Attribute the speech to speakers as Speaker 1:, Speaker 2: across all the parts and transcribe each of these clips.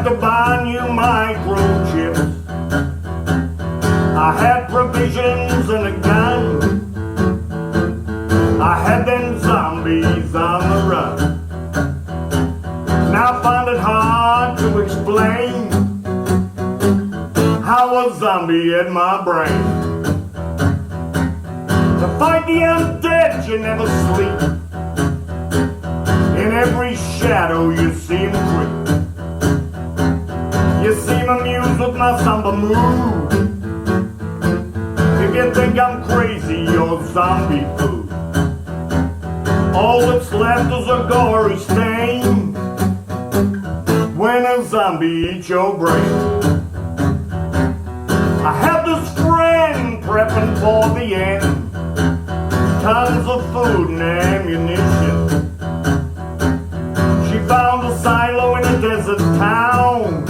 Speaker 1: to buy new microchips. I had provisions and a gun. I had them zombies on the run. Now I find it hard to explain how a zombie in my brain. To fight the undead you never sleep. In every shadow you see him creep. You seem amused with my samba move. If you think I'm crazy, you're zombie food. All that's left is a gory stain when a zombie eats your brain. I have this friend prepping for the end. Tons of food and ammunition. She found a silo in a desert town.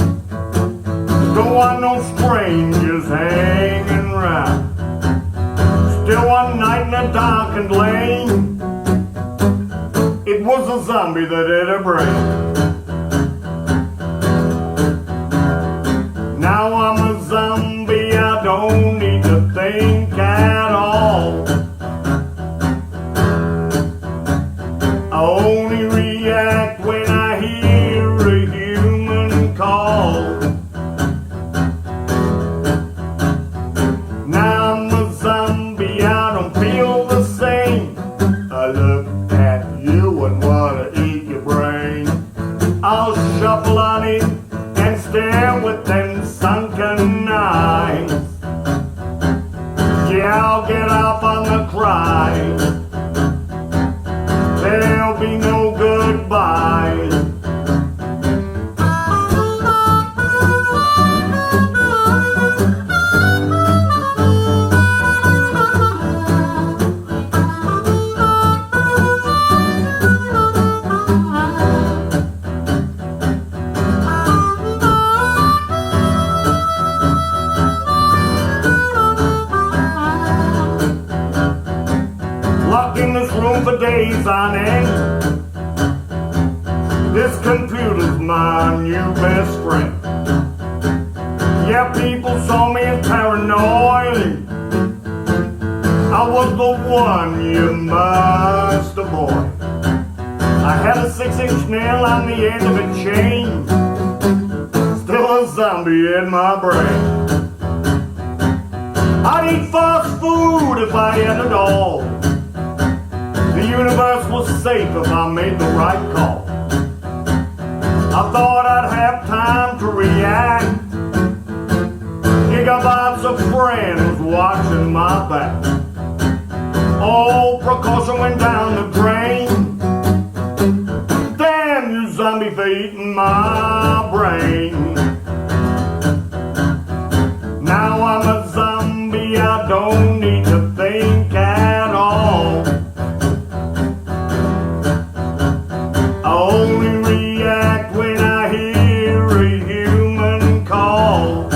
Speaker 1: Don't want no strangers hanging around. Still one night in a darkened lane, it was a zombie that ate her brain. Now I'm a zombie, I don't need to think at all. I only react when I hear a human call. Now I'm a zombie, I don't feel the same. I look at you and wanna eat your brain. I'll shuffle on it and stare with them sunken eyes. Yeah, I'll get off on the cry. There'll be no goodbye. Locked in this room for days on end. This computer's my new best friend. Yeah, people saw me as paranoid. I was the one you must avoid. I had a 6-inch nail on the end of a chain. Still a zombie in my brain. I'd eat fast food if I had it all. The universe was safe if I made the right call. I thought I'd have time to react. Gigabytes of friends watching my back. All precaution went down the drain. Damn you zombie for eating my brain. Now I'm a zombie, I don't need to think at all. I only react when I hear a human call.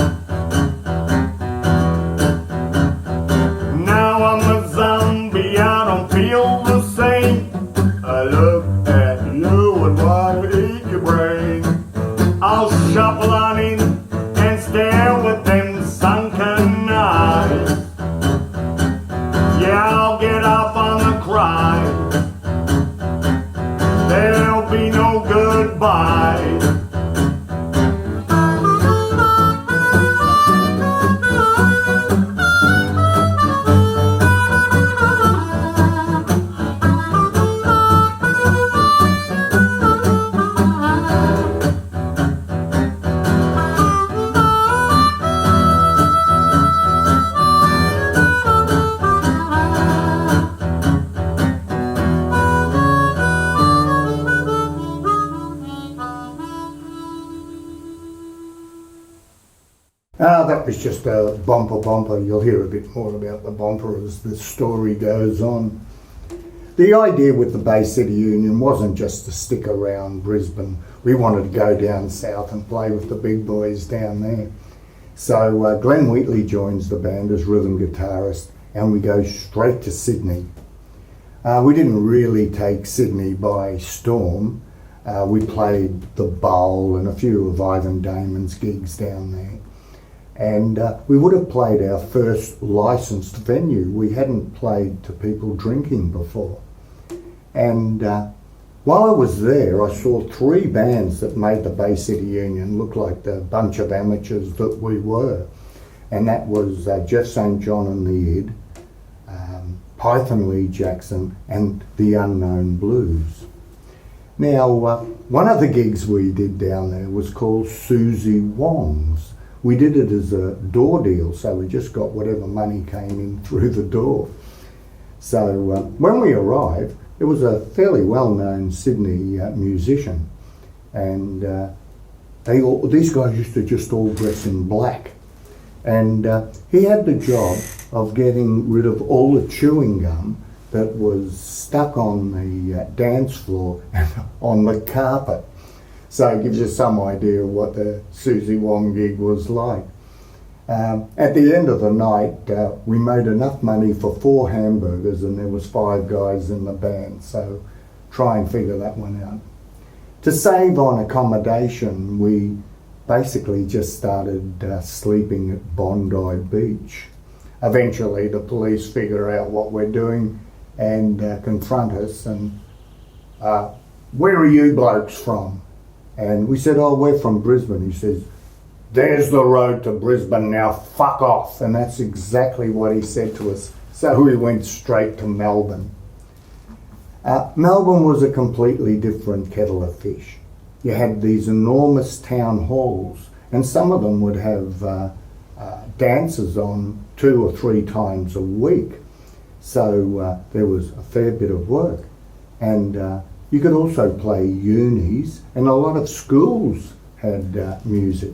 Speaker 1: Now I'm a zombie, I don't feel the same. I look at you and want to eat your brain. I'll shuffle on in and stare with them sunken eyes. Yeah, I'll get off on the cry. There'll be no goodbye.
Speaker 2: That was just a bumper. You'll hear a bit more about the bumper as the story goes on. The idea with the Bay City Union wasn't just to stick around Brisbane. We wanted to go down south and play with the big boys down there. So Glenn Wheatley joins the band as rhythm guitarist, and we go straight to Sydney. We didn't really take Sydney by storm. We played the Bowl and a few of Ivan Damon's gigs down there. And we would have played our first licensed venue. We hadn't played to people drinking before. And while I was there, I saw 3 bands that made the Bay City Union look like the bunch of amateurs that we were. And that was Jeff St. John and the Id, Python Lee Jackson, and the Unknown Blues. Now, one of the gigs we did down there was called Susie Wong's. We did it as a door deal, so we just got whatever money came in through the door. So when we arrived, it was a fairly well-known Sydney musician, and these guys used to just all dress in black. And he had the job of getting rid of all the chewing gum that was stuck on the dance floor and on the carpet. So it gives you some idea of what the Susie Wong gig was like. At the end of the night, we made enough money for 4 hamburgers, and there was 5 guys in the band, so try and figure that one out. To save on accommodation, we basically just started sleeping at Bondi Beach. Eventually the police figure out what we're doing and confront us, and where are you blokes from? And we said, oh, we're from Brisbane. He says, there's the road to Brisbane, now fuck off. And that's exactly what he said to us. So we went straight to Melbourne. Melbourne was a completely different kettle of fish. You had these enormous town halls, and some of them would have dances on 2 or 3 times a week. So there was a fair bit of work. And you could also play unis, and a lot of schools had music.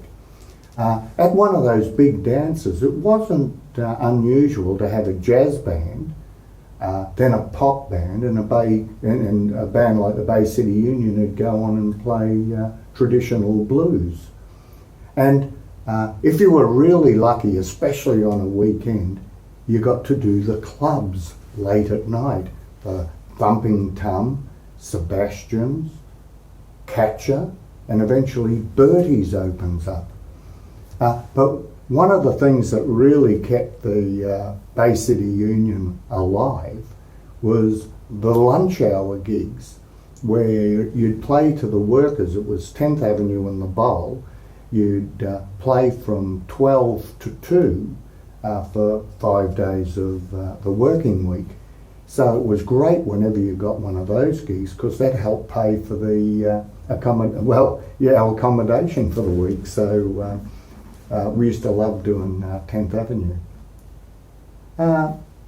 Speaker 2: At one of those big dances, it wasn't unusual to have a jazz band, then a pop band, and a band like the Bay City Union would go on and play traditional blues. And if you were really lucky, especially on a weekend, you got to do the clubs late at night. The Thumping Tum, Sebastian's, Catcher, and eventually Bertie's opens up. But one of the things that really kept the Bay City Union alive was the lunch hour gigs, where you'd play to the workers. It was 10th Avenue and the Bowl. You'd play from 12 to 2 for 5 days of the working week. So it was great whenever you got one of those gigs, because that helped pay for the accommodation for the week. So we used to love doing 10th Avenue.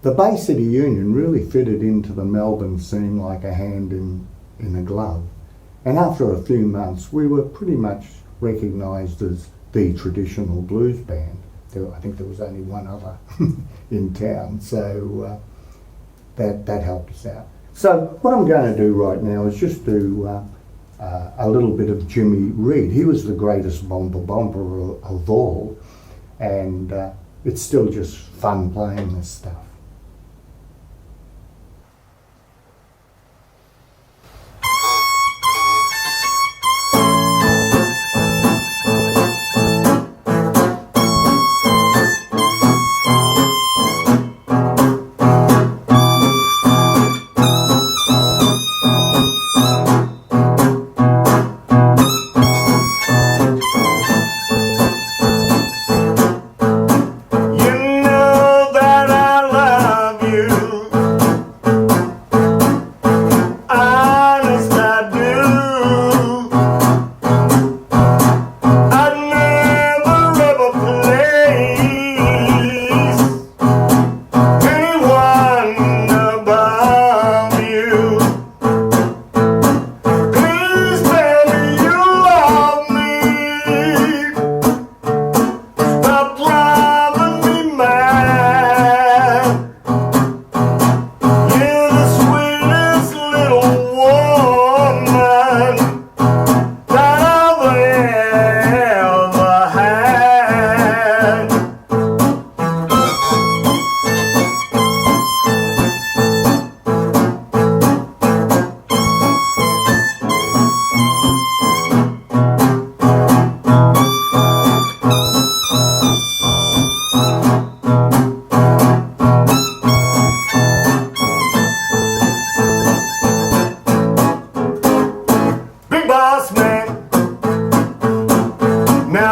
Speaker 2: The Bay City Union really fitted into the Melbourne scene like a hand in a glove. And after a few months, we were pretty much recognised as the traditional blues band. I think there was only one other in town, so that helped us out. So what I'm going to do right now is just do a little bit of Jimmy Reed. He was the greatest bomber of all, and it's still just fun playing this stuff.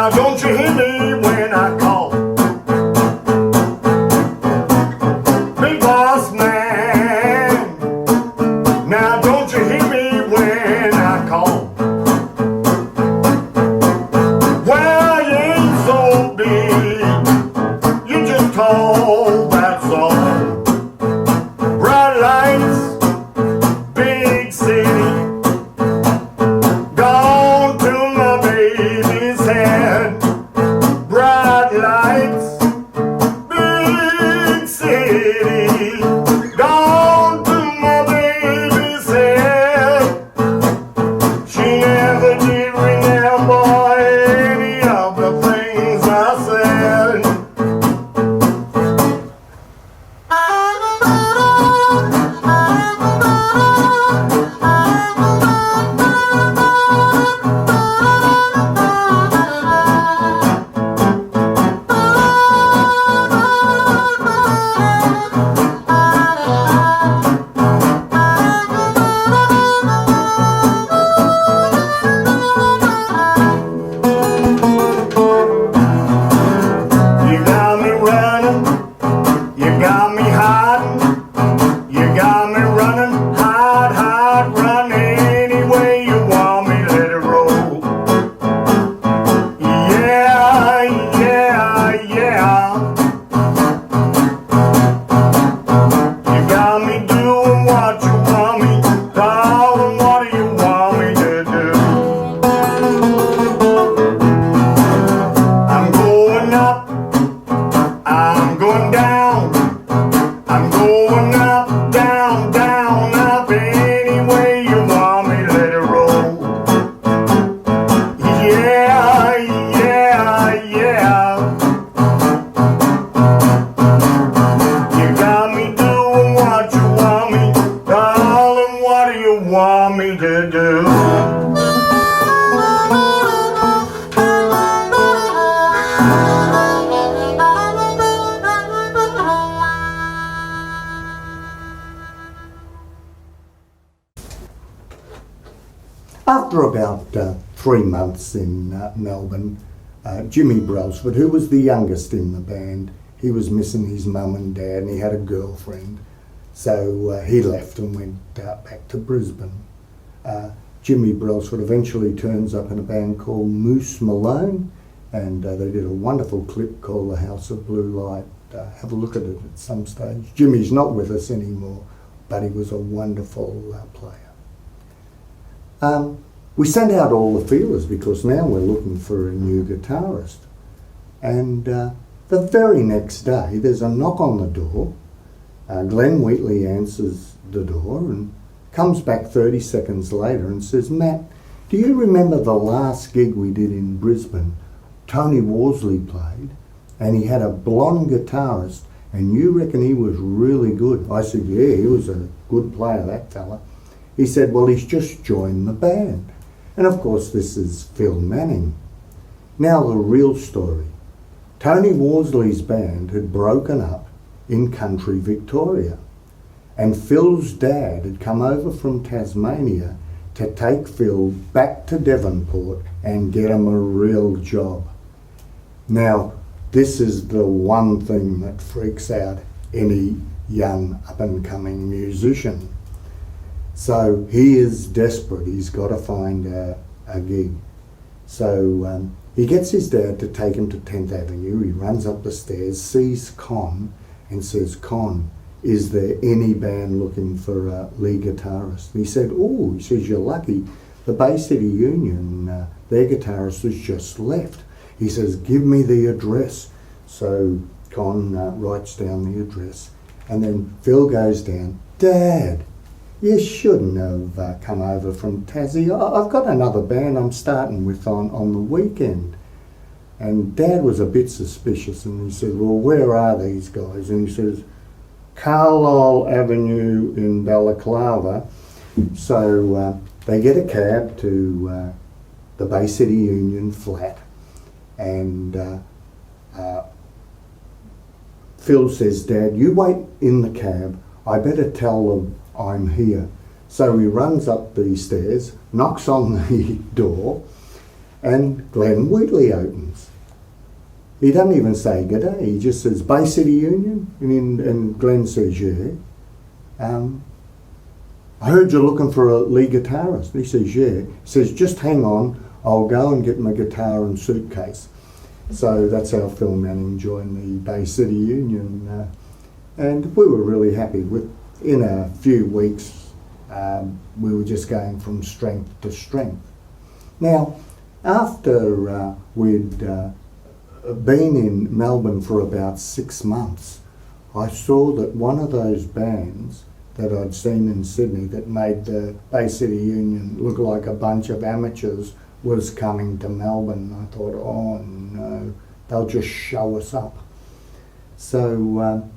Speaker 1: Now don't you hear me when I call? Big boss man. Now don't you hear me when I call? Well, you ain't so big, you just tall, that's all. Bright lights, big city, gone to my baby's head. Bright lights, big city, gone to my baby's head. She never did remember any of the things I said. You got me running, you got me hiding, you got me running, hide, run any way you want me, let it roll. Yeah, yeah, yeah. You got me doing what you want me, darling, what do you want me to do? I'm going up, I'm going down, I'm going up, down, up, any way you want me, let it roll. Yeah, yeah, yeah. You got me doing what you want me, darling, what do you want me to do?
Speaker 2: After about 3 months in Melbourne, Jimmy Brailsford, who was the youngest in the band, he was missing his mum and dad, and he had a girlfriend. So he left and went back to Brisbane. Jimmy Brailsford eventually turns up in a band called Moose Malone, and they did a wonderful clip called The House of Blue Light. Have a look at it at some stage. Jimmy's not with us anymore, but he was a wonderful player. We sent out all the feelers because now we're looking for a new guitarist. And the very next day, there's a knock on the door. Glenn Wheatley answers the door and comes back 30 seconds later and says, "Matt, do you remember the last gig we did in Brisbane? Tony Worsley played, and he had a blonde guitarist, and you reckon he was really good?" I said, "Yeah, he was a good player, that fella." He said, "Well, he's just joined the band." And of course, this is Phil Manning. Now the real story. Tony Worsley's band had broken up in country Victoria, and Phil's dad had come over from Tasmania to take Phil back to Devonport and get him a real job. Now, this is the one thing that freaks out any young up-and-coming musician. So he is desperate. He's got to find a gig. So he gets his dad to take him to 10th Avenue. He runs up the stairs, sees Con, and says, "Con, is there any band looking for a lead guitarist?" And he said, "Oh," he says, "you're lucky. The Bay City Union, their guitarist has just left." He says, "Give me the address." So Con writes down the address. And then Phil goes down, "Dad, you shouldn't have come over from Tassie. I've got another band I'm starting with on the weekend." And Dad was a bit suspicious, and he said, "Well, where are these guys?" And he says, "Carlisle Avenue in Balaclava." So they get a cab to the Bay City Union flat, and Phil says, "Dad, you wait in the cab. I better tell them I'm here." So he runs up the stairs, knocks on the door, and Glenn Wheatley opens. He doesn't even say g'day, he just says, Bay City Union, and Glenn says, yeah. I heard you're looking for a lead guitarist. He says, yeah. He says, just hang on, I'll go and get my guitar and suitcase. So that's how Phil Manning joined the Bay City Union. And we were really happy. In a few weeks, we were just going from strength to strength. Now, after we'd been in Melbourne for about 6 months, I saw that one of those bands that I'd seen in Sydney that made the Bay City Union look like a bunch of amateurs was coming to Melbourne. I thought, oh no, they'll just show us up. So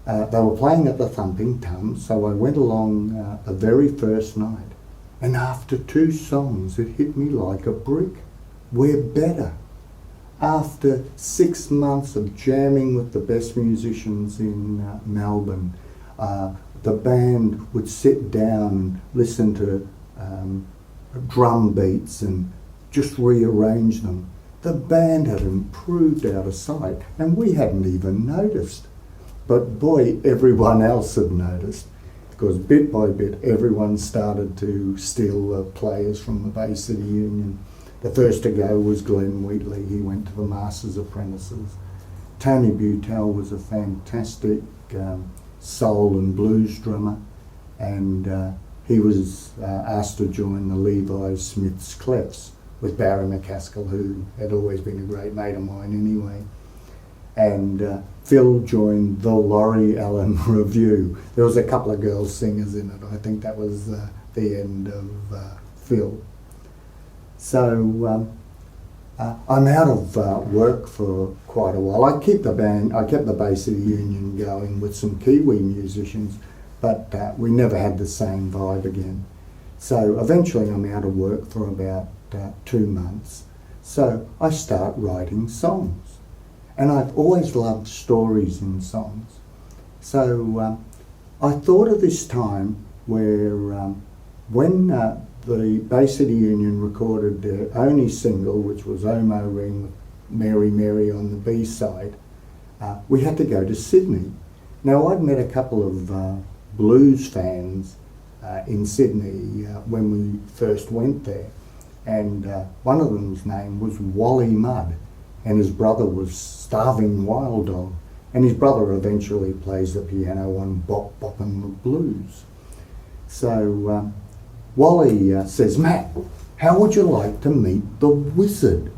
Speaker 2: they were playing at the Thumping Tom, so I went along the very first night, and after 2 songs it hit me like a brick. We're better. After 6 months of jamming with the best musicians in Melbourne, the band would sit down and listen to drum beats and just rearrange them. The band had improved out of sight, and we hadn't even noticed. But boy, everyone else had noticed, because bit by bit everyone started to steal players from the Bay City Union. The first to go was Glenn Wheatley. He went to the Masters Apprentices. Tony Butel was a fantastic soul and blues drummer, and he was asked to join the Levi Smith's Clefs with Barry McCaskill, who had always been a great mate of mine anyway. And Phil joined the Laurie Allen Review. There was a couple of girl singers in it. I think that was the end of Phil. So I'm out of work for quite a while. I kept the Bay City Union going with some Kiwi musicians, but we never had the same vibe again. So eventually I'm out of work for about 2 months. So I start writing songs. And I've always loved stories in songs. So I thought of this time where when the Bay City Union recorded their only single, which was Omo Ring with Mary Mary on the B-side, we had to go to Sydney. Now, I'd met a couple of blues fans in Sydney when we first went there, and one of them's name was Wally Mudd, and his brother was Starving Wild Dog, and his brother eventually plays the piano on Bop Boppin' the Blues. So Wally says, Matt, how would you like to meet the wizard?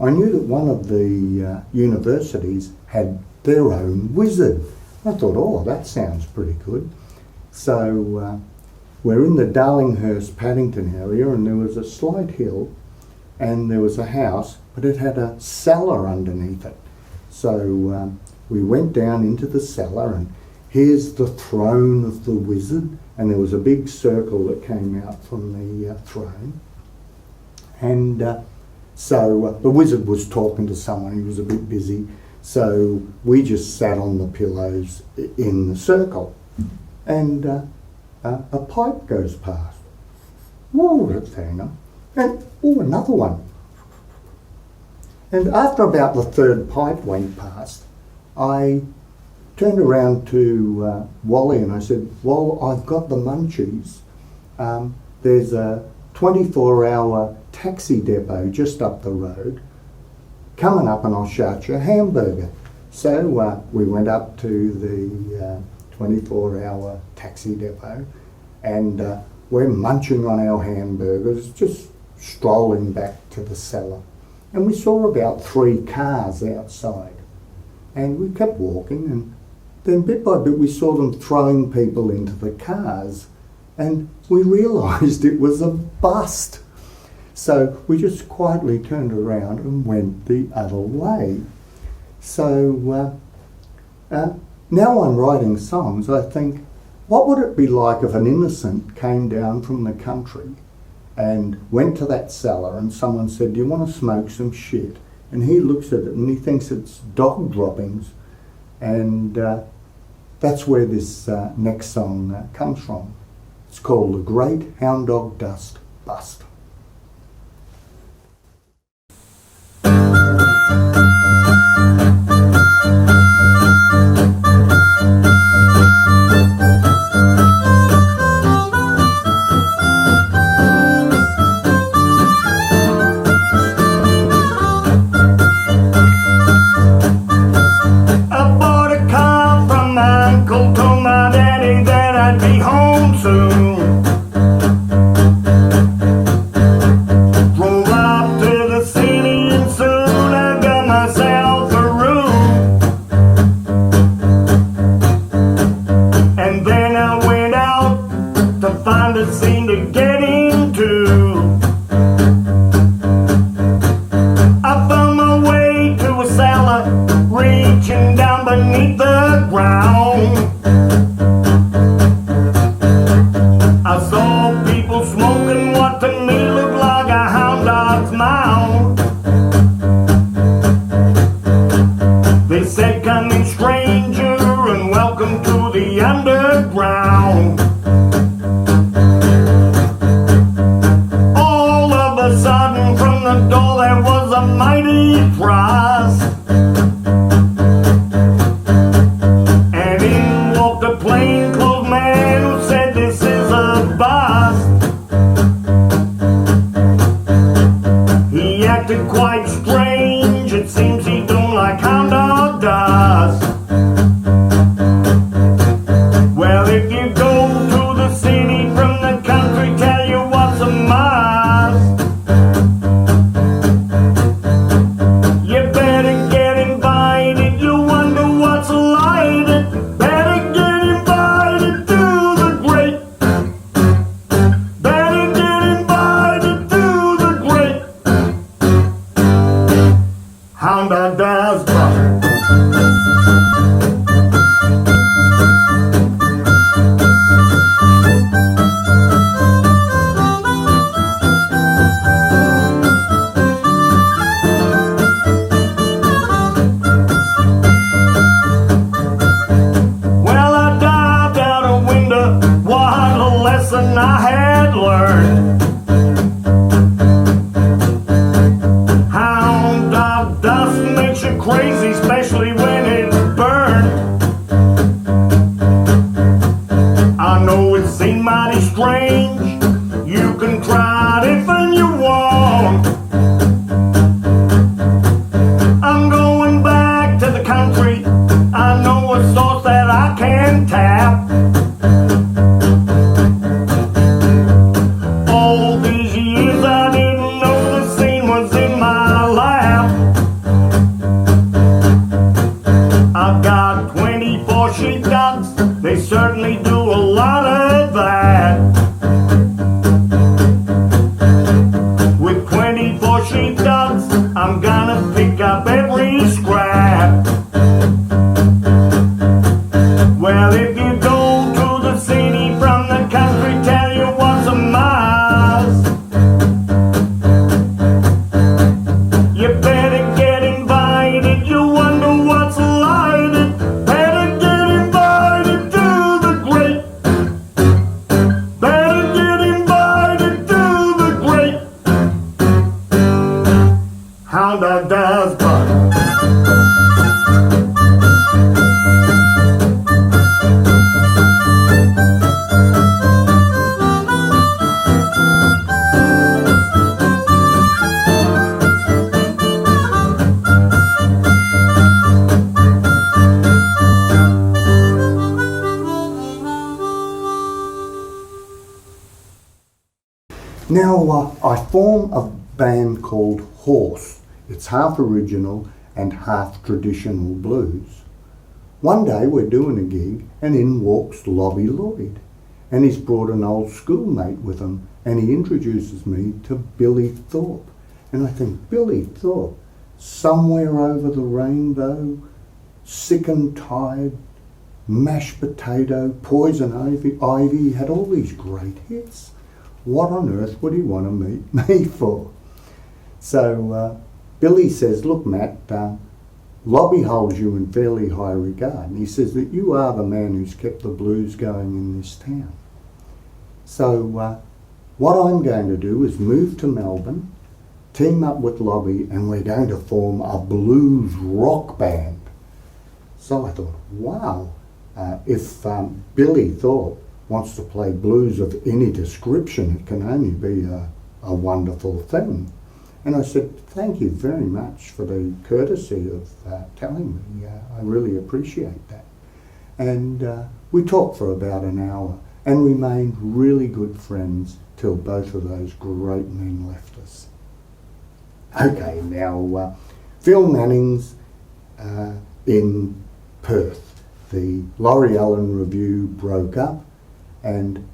Speaker 2: I knew that one of the universities had their own wizard. I thought, oh, that sounds pretty good. So we're in the Darlinghurst, Paddington area, and there was a slight hill, and there was a house, but it had a cellar underneath it. So we went down into the cellar, and here's the throne of the wizard, and there was a big circle that came out from the throne. And so the wizard was talking to someone. He was a bit busy, so we just sat on the pillows in the circle, and a pipe goes past. Whoa, that's hang on. And oh, another one. And after about the third pipe went past, I turned around to Wally and I said, Wall, I've got the munchies. There's a 24-hour taxi depot just up the road. Coming up and I'll shout you a hamburger. So we went up to the 24-hour taxi depot, and we're munching on our hamburgers, just strolling back to the cellar. And we saw about 3 cars outside. And we kept walking, and then bit by bit we saw them throwing people into the cars, and we realised it was a bust. So we just quietly turned around and went the other way. So now I'm writing songs, I think, what would it be like if an innocent came down from the country and went to that cellar and someone said, do you want to smoke some shit? And he looks at it and he thinks it's dog droppings. And that's where this next song comes from. It's called The Great Hound Dog Dust Bust.
Speaker 1: They said, come in stranger and welcome to the underground. All of a sudden from the door there was a mighty thrust, and in walked a plainclothes man who said, this is a bust. He acted quite strange, it seems he don't like Hound does. Well, if you go to the city from the country, tell you what's a must. You better get invited, you wonder what's lighted. Better get invited to the great. Better get invited to the great Hound does brother. Well, I dived out a window, what a lesson I had learned. Hound dog dust makes you crazy, especially when it's burned. I know it seemed mighty strange, you can try it if you want. I'm going back to the country, I know a source that I can tap. All these years I didn't know the scene was in my lap. I've got 24 sheepdogs, they certainly do a lot of that. With 24 sheepdogs, I'm gonna pick up every scrap. Well, if you go to the city from the country, tell you what's a must. You better get invited, you wonder what's lighted. Better get invited to the great. Better get invited to the great Hound does brother.
Speaker 2: Now, I form a band called Horse. It's half original and half traditional blues. One day we're doing a gig and in walks Lobby Lloyd, and he's brought an old schoolmate with him, and he introduces me to Billy Thorpe. And I think, Billy Thorpe, Somewhere Over the Rainbow, Sick and Tired, Mashed Potato, Poison Ivy, he had all these great hits. What on earth would he want to meet me for? So Billy says, look Matt, Lobby holds you in fairly high regard, and he says that you are the man who's kept the blues going in this town. So what I'm going to do is move to Melbourne, team up with Lobby, and we're going to form a blues rock band. So I thought, wow, if Billy Thorpe wants to play blues of any description, it can only be a wonderful thing. And I said, thank you very much for the courtesy of telling me. I really appreciate that. And we talked for about an hour and remained really good friends till both of those great men left us. Okay, now Phil Manning's in Perth. The Laurie Allen Review broke up, and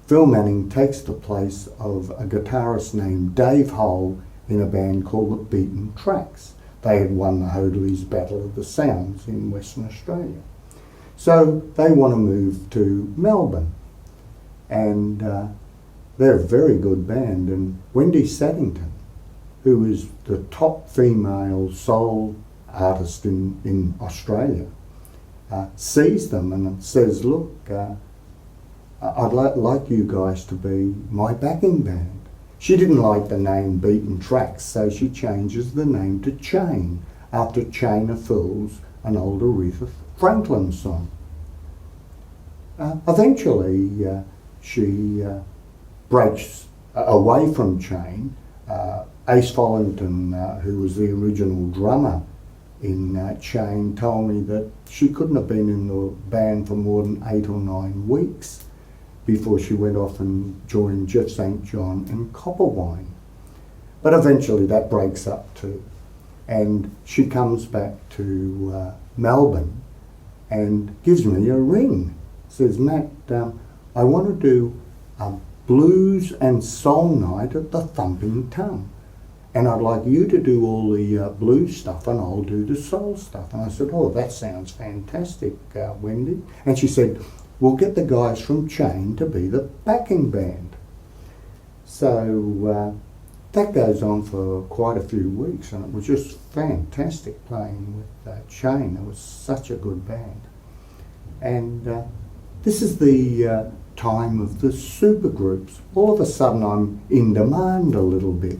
Speaker 2: Phil Manning takes the place of a guitarist named Dave Hull in a band called the Beaten Tracks. They had won the Hoadley's Battle of the Sounds in Western Australia. So they want to move to Melbourne, and they're a very good band. And Wendy Saddington, who is the top female soul artist in Australia, sees them and says, look, I'd like you guys to be my backing band. She didn't like the name Beaten Tracks, so she changes the name to Chain, after Chain of Fools, an old Aretha Franklin song. Eventually, she breaks away from Chain. Ace Follington, who was the original drummer in Chain, told me that she couldn't have been in the band for more than 8 or 9 weeks before she went off and joined Jeff St. John and Copperwine. But eventually that breaks up too. And she comes back to Melbourne and gives me a ring. Says, Matt, I want to do a blues and soul night at the Thumping Tongue. And I'd like you to do all the blues stuff and I'll do the soul stuff. And I said, oh, that sounds fantastic, Wendy. And she said, we'll get the guys from Chain to be the backing band. So that goes on for quite a few weeks, and it was just fantastic playing with Chain. It was such a good band. And this is the time of the supergroups. All of a sudden I'm in demand a little bit.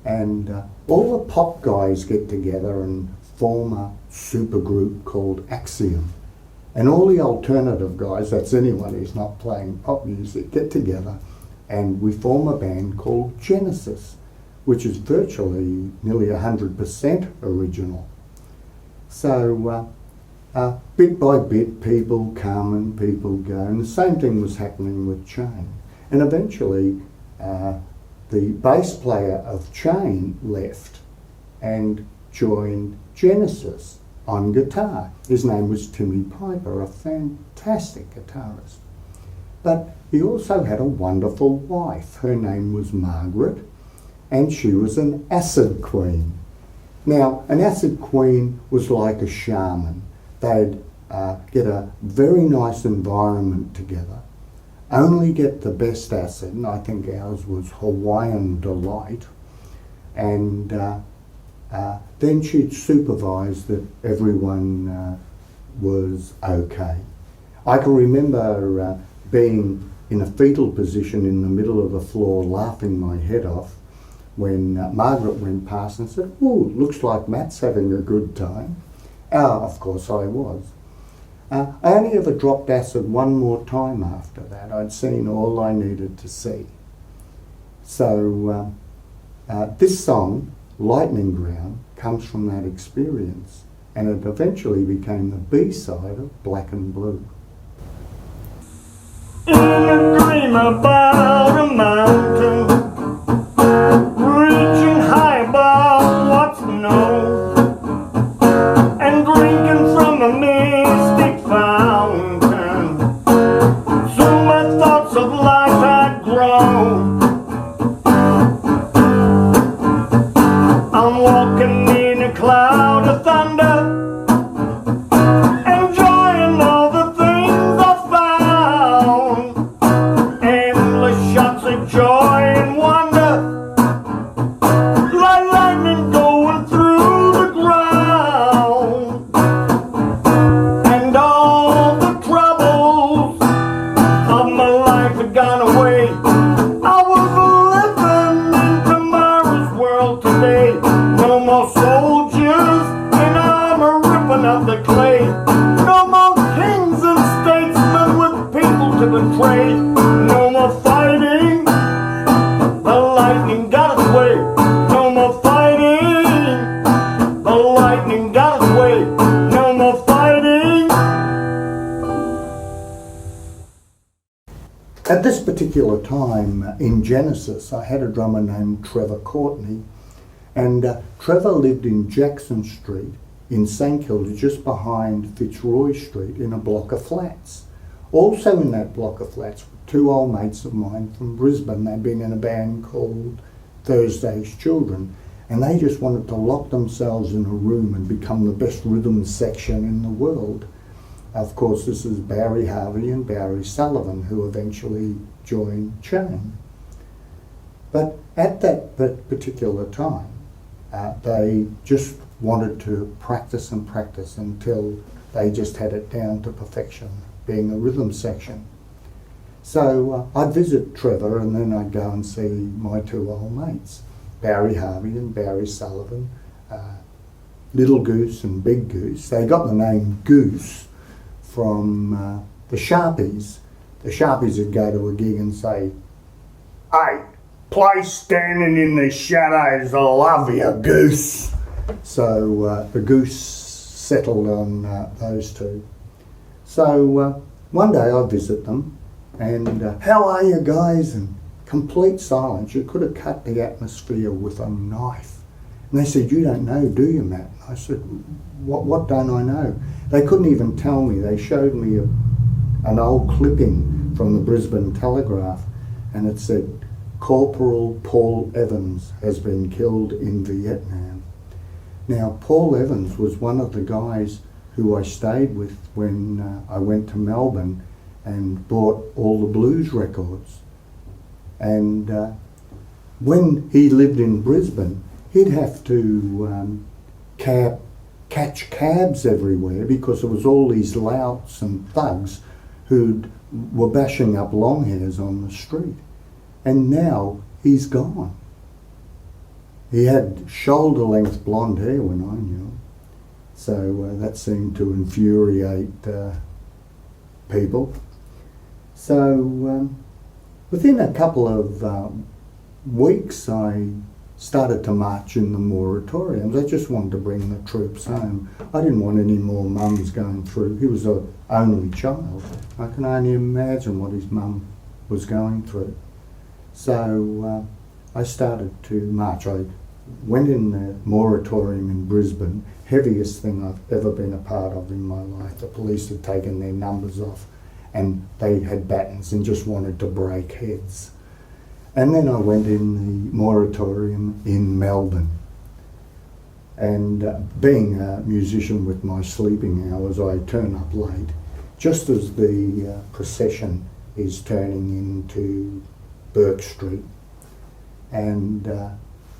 Speaker 2: And all the pop guys get together and form a supergroup called Axiom. And all the alternative guys, that's anyone who's not playing pop music, get together and we form a band called Genesis, which is virtually nearly 100% original. So bit by bit, people come and people go, and the same thing was happening with Chain. And eventually, the bass player of Chain left and joined Genesis on guitar. His name was Timmy Piper, a fantastic guitarist. But he also had a wonderful wife. Her name was Margaret, and she was an acid queen. Now, an acid queen was like a shaman. They'd get a very nice environment together, only get the best acid, and I think ours was Hawaiian Delight, and then she'd supervise that everyone was okay. I can remember being in a fetal position in the middle of the floor laughing my head off when Margaret went past and said, "Oh, looks like Matt's having a good time." Of course I was. I only ever dropped acid one more time after that. I'd seen all I needed to see. So this song, Lightning Ground, comes from that experience, and it eventually became the B-side of Black and Blue.
Speaker 1: In a dream about a mountain, reaching high above what's known, and drinking from a mystic fountain, soon my thoughts of life had grown. I'm walking in a cloud of thunder, enjoying all the things I found, endless shots of joy and wonder, like lightning going through the ground. And all the troubles of my life had gone away. I was living in tomorrow's world today. No more soldiers in armor ripping up the clay. No more kings and statesmen with people to betray. No more fighting, the lightning got its way. No more fighting, the lightning got its way. No more fighting.
Speaker 2: At this particular time in Genesis, I had a drummer named Trevor Courtney, and Trevor lived in Jackson Street in St Kilda, just behind Fitzroy Street, in a block of flats. Also in that block of flats were two old mates of mine from Brisbane. They'd been in a band called Thursday's Children, and they just wanted to lock themselves in a room and become the best rhythm section in the world. Of course, this is Barry Harvey and Barry Sullivan, who eventually joined Chain. But at that particular time, they just wanted to practice and practice until they just had it down to perfection, being a rhythm section. So I'd visit Trevor, and then I'd go and see my two old mates, Barry Harvey and Barry Sullivan, Little Goose and Big Goose. They got the name Goose from the Sharpies. The Sharpies would go to a gig and say, "Hey, play Standing in the Shadows, I love you, Goose." So the Goose settled on those two. So one day I visit them, and "How are you guys?" And complete silence. You could have cut the atmosphere with a knife. And they said, "You don't know, do you, Matt?" I said, What don't I know?" They couldn't even tell me. They showed me an old clipping from the Brisbane Telegraph, and it said, "Corporal Paul Evans has been killed in Vietnam." Now, Paul Evans was one of the guys who I stayed with when I went to Melbourne and bought all the blues records. And when he lived in Brisbane, he'd have to catch cabs everywhere because there was all these louts and thugs who were bashing up long hairs on the street. And now he's gone. He had shoulder-length blonde hair when I knew him. So that seemed to infuriate people. So within a couple of weeks, I started to march in the moratoriums. I just wanted to bring the troops home. I didn't want any more mums going through. He was an only child. I can only imagine what his mum was going through. So I started to march. I went in the moratorium in Brisbane, heaviest thing I've ever been a part of in my life. The police had taken their numbers off and they had batons and just wanted to break heads. And then I went in the moratorium in Melbourne. And being a musician with my sleeping hours, I turn up late, just as the procession is turning into Burke Street. And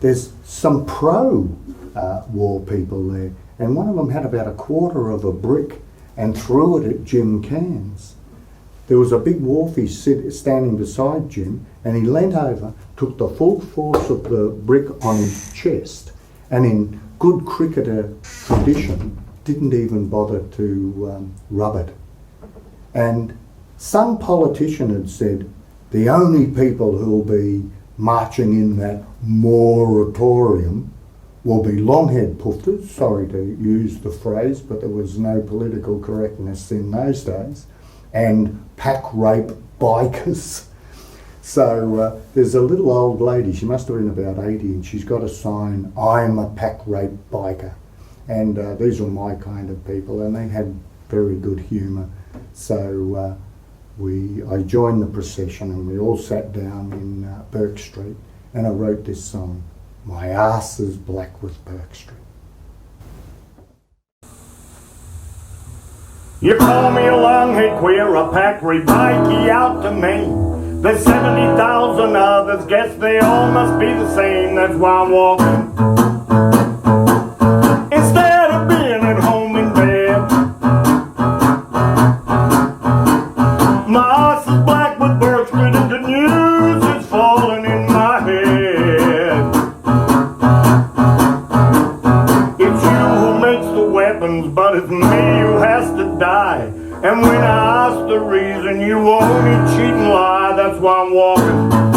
Speaker 2: there's some pro-war people there. And one of them had about a quarter of a brick and threw it at Jim Cairns. There was a big wharfie standing beside Jim, and he leant over, took the full force of the brick on his chest, and in good cricketer tradition, didn't even bother to rub it. And some politician had said, the only people who will be marching in that moratorium will be long-haired poofters, sorry to use the phrase, but there was no political correctness in those days, and pack rape bikers. So there's a little old lady, she must have been about 80, and she's got a sign, "I'm a pack rape biker." And these were my kind of people, and they had very good humour. So I joined the procession, and we all sat down in Burke Street, and I wrote this song, "My Arse is Black with Burke Street."
Speaker 1: You call me a long-haired queer, a pack rebikey out to me. There's 70,000 others, guess they all must be the same, that's why I'm walking. Instead of being at home in bed, my arse is black with Burke Street and the news is falling in my head. It's you who makes the weapons, but it's me who has to die. And when I ask the reason, you only cheat and lie, that's why I'm walking.